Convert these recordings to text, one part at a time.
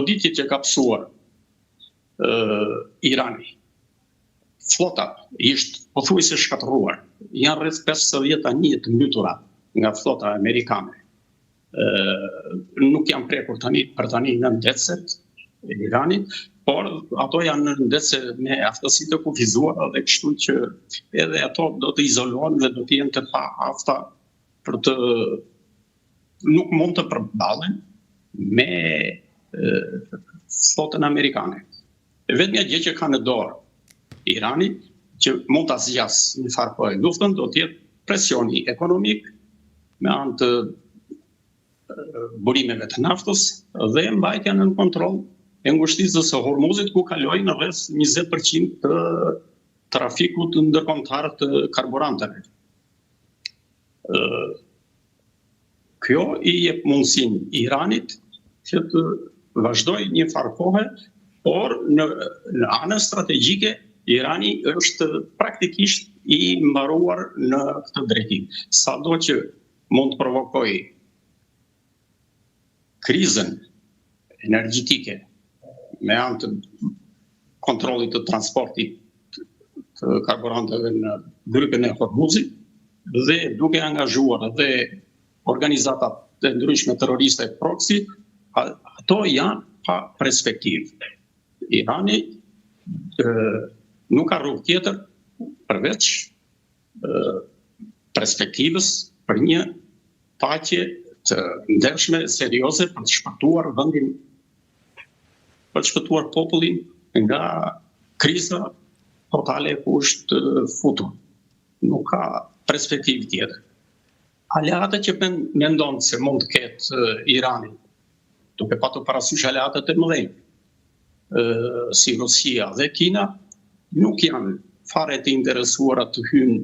goditjet që ka pësuar Irani, flota ishte pothuajse shkatëruar. Janë rreth 50 anije të mbytura nga flota amerikane. Nuk janë prekur për tani në ndecet e Iranit, por ato janë në ndece me aftësi të kufizuara dhe kështu që edhe ato do të izolohen dhe do të jenë të pa afta për të nuk mund të përballen me flotën amerikane. Vetmja gjë që ka në dorë Irani, që mund të zgjasë një farë kohë luftën, do të jetë presioni ekonomik me anë të burimeve të naftës dhe mbajtja në kontroll e ngushtisës së Hormuzit, ku kalojnë rreth 20% të trafikut ndërkombëtar të karburanteve. Kjo i jep mundësinë Iranit që të vazhdojë një farë kohe, por në anën strategjike Irani është praktikisht i mbaruar në këtë drejtim. Sado që mund të provokojë krizën energjetike me anë të kontrollit të transportit të karburanteve në grupin e Hormuzit dhe duke angazhuar dhe organizatat të ndryshme terroriste proxy, ato janë pa perspektivë. Irani nuk ka rrugë tjetër përveç perspektivës për një paqe të ndershme, serioze për të shpëtuar vendin, për të shpëtuar popullin nga kriza totale ku është futur. Nuk ka perspektivë tjetër. Aleatët që mendon se mund të ketë Irani, duke patur parasysh aleatët e mëdhenj, si Rusia dhe Kina, nuk janë fare të interesuara të hynë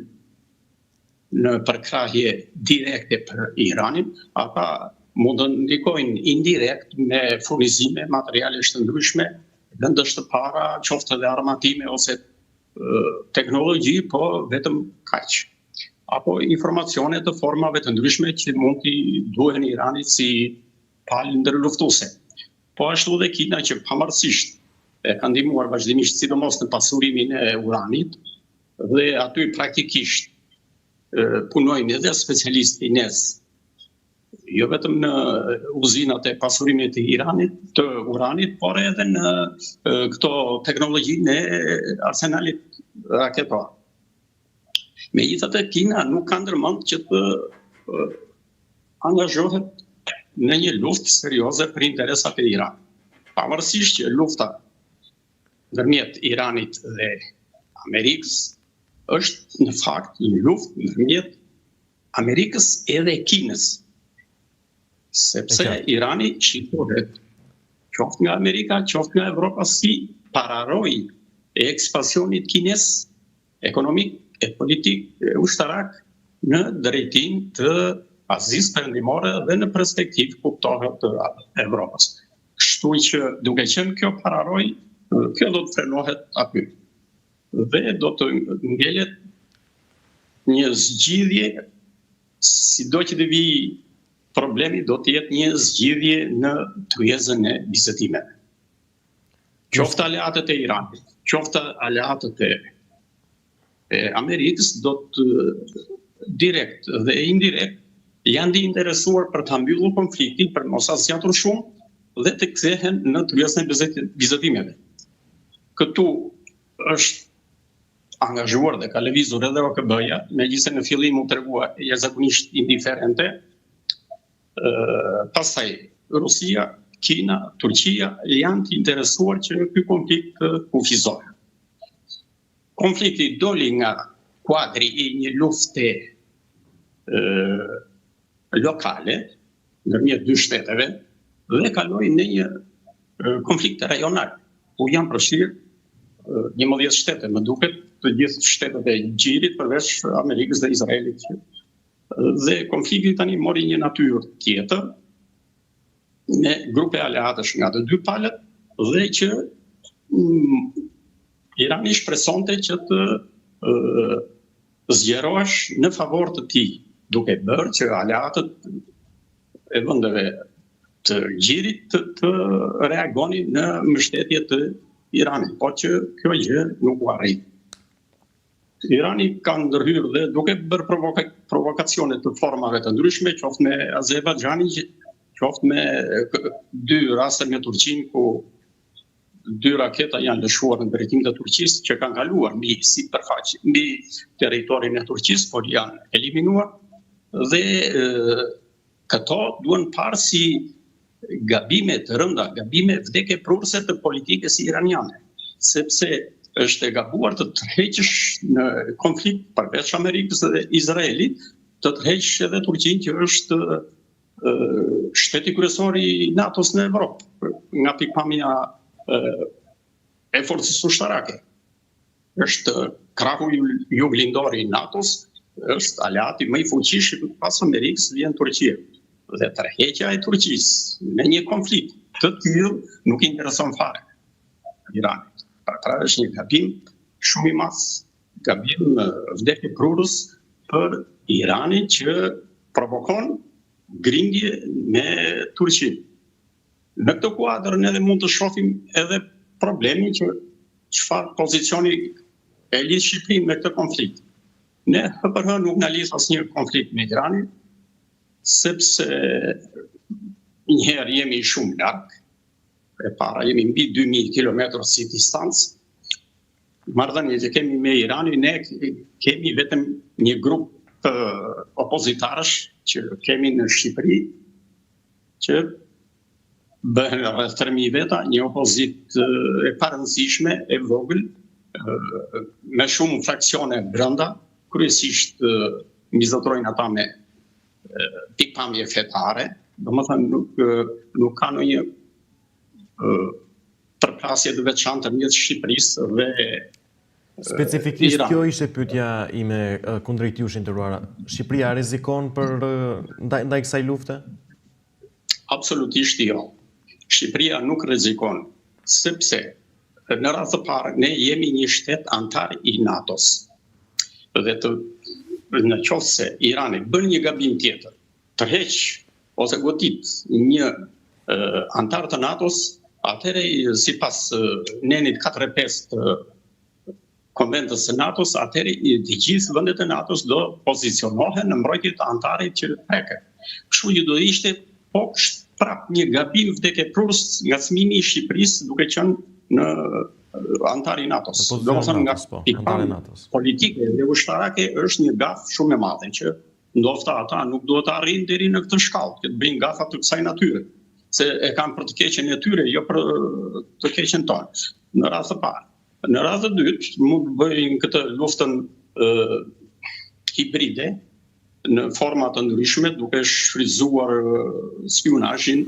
në përkrahje direkte për Iranin, ata mund të ndikojnë indirekt me furnizime materialesh të ndryshme, vendesh të para, qoftë dhe armatime ose teknologji, po vetëm kaq. Apo informacione të formave të ndryshme që mund t'i duhen Iranit si palë ndërluftuese. Po ashtu dhe Kina që pavarësisht e ka ndihmuar vazhdimisht sidomos në pasurimin e uranit dhe aty praktikisht punojnë edhe specialistë kines, jo vetëm në uzinat e pasurimit të Iranit, të uranit, por edhe në këto teknologjinë e arsenalit raketor. Megjithatë, Kina nuk ka ndërmend që të angazhohet në një luftë serioze për interesat e Iranit. Pavarësisht që lufta ndërmjet Iranit dhe Amerikës është në fakt një luftë ndërmjet Amerikës edhe Kinës. Sepse Irani shitohet qoftë nga Amerika, qoftë nga Evropa si pararojë e ekspansionit kines ekonomik e politik e ushtarak në drejtim të Azisë Perëndimore dhe në perspektivë kuptohet të Evropës. Kështu që duke qenë kjo pararojë, kjo do të frenohet aty. Dhe do të ngelet një zgjidhje, sido që të vijë problemi, do të jetë një zgjidhje në tryezën e bisedimeve. Qoftë aleatët e Iranit, qoftë aleatët e Amerikës, do të direkt dhe indirekt janë të interesuar për të mbyllur konfliktin, për mos asnjëtur shumë dhe të kthehen në tryezën e bisedimeve. Këtu është angazhuar dhe ka lëvizur edhe OKB-ja, megjithëse në fillim u tregua jashtëzakonisht indiferente. Pastaj Rusia, Kina, Turqia janë të interesuar që ky konflikt të kufizohet. Konflikti doli nga kuadri i një lufte lokale ndërmjet dy shteteve dhe kaloi në një konflikt rajonal, ku janë përfshirë 11 shtete, më duket, të gjithë shtetet e Gjirit përveç Amerikës dhe Izraelit. Dhe konflikti tani mori një natyrë tjetër, me grupe aleatësh nga të dy palët, dhe që Irani shpresonte që të zgjerohesh në favor të tij, duke bërë që aleatët e vendeve të gjirit të reagoni në mbështetje të Iranit, po që kjo gjë nuk u arrit. Irani ka ndërhyrë dhe duke bërë provokacione të formave të ndryshme, qoftë me Azerbajxhanin, qoftë me 2 raste me Turqinë, ku 2 raketa janë lëshuar në drejtim të Turqisë, që kanë kaluar mbi sipërfaqe, mbi territorin e Turqisë, por janë eliminuar. Dhe këto duhen parë si gabime të rënda, gabime vdekje prurëse të politikës iraniane, sepse është e gabuar të tërheqësh në konflikt përveç Amerikës dhe Izraelit, të tërheqësh edhe Turqinë, që është shteti kryesor i NATO-s në Evropë, nga pikpamja e forcës ushtarake. Është krahu juglindor i NATO-s, është aleati më i fuqishëm pas Amerikës, vjen Turqia. Dhe tërheqja e Turqisë në një konflikt të tillë nuk intereson fare Iranit. Pra është një gabim shumë i madh, gabim vdekje prurës për Iranin, që provokon grindje me Turqinë. Në këtë kuadër ne mund të shohim edhe problemin që çfarë pozicioni e lidh Shqipërinë me këtë konflikt. Ne hëpërhë nuk na lidh asnjë konflikt me Iranin, sepse njëherë jemi shumë larg, e para jemi mbi 2000 km si distancë. Marrëdhënie që kemi me Iranin, ne kemi vetëm një grup të opozitarësh që kemi në Shqipëri, që bëhen rreth 3000 veta, një opozit e parëndësishme, e vogël, me shumë fraksione brenda, kryesisht mizotrojnë ata me pikpamje fetare, domethënë nuk ka ndonjë përplasje të veçantë midis Shqipërisë dhe Specifikisht kjo ishte pyetja ime kundrejt jush nderuara. Shqipëria rrezikon ndaj kësaj lufte? Absolutisht jo. Shqipëria nuk rrezikon, sepse në radhë të parë ne jemi një shtet antar i NATO-s. Dhe në qoftë se Irani bën një gabim tjetër, tërheq ose godit një antar të NATO-s, atëherë sipas nenit 45 të konventës së NATO-s, atëherë të gjithë vendet e NATO-s do pozicionohen në mbrojtje të antarit që preket. Kështu që do ishte prap një gabim vdekje prurës ngacmimi i Shqipërisë duke qenë në antar i NATO-s. Domethënë nga pikpamja politike dhe ushtarake është një gaf shumë e madhe që ndoshta ata nuk duhet të arrijnë deri në këtë shkallë, që të bëjnë gafa të kësaj natyre, se e kanë për të keqen e tyre, jo për të keqen tonë. Në radhë të parë. Në radhë të dytë, mund të bëjnë këtë luftën hibride në forma të ndryshme, duke shfrytzuar spionazhin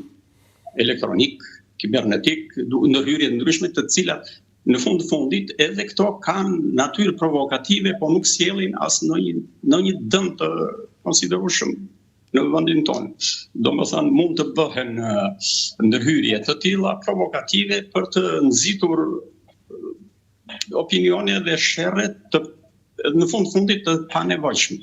elektronik, kibernetik, ndërhyrje të ndryshme, të cilat në fund të fundit edhe këto kanë natyrë provokative, po nuk sjellin as në një dëm të konsiderueshëm në vendin tonë. Domethënë mund të bëhen ndërhyrje të tilla provokative për të nxitur opinione dhe sherre në fund fundit të panevojshme.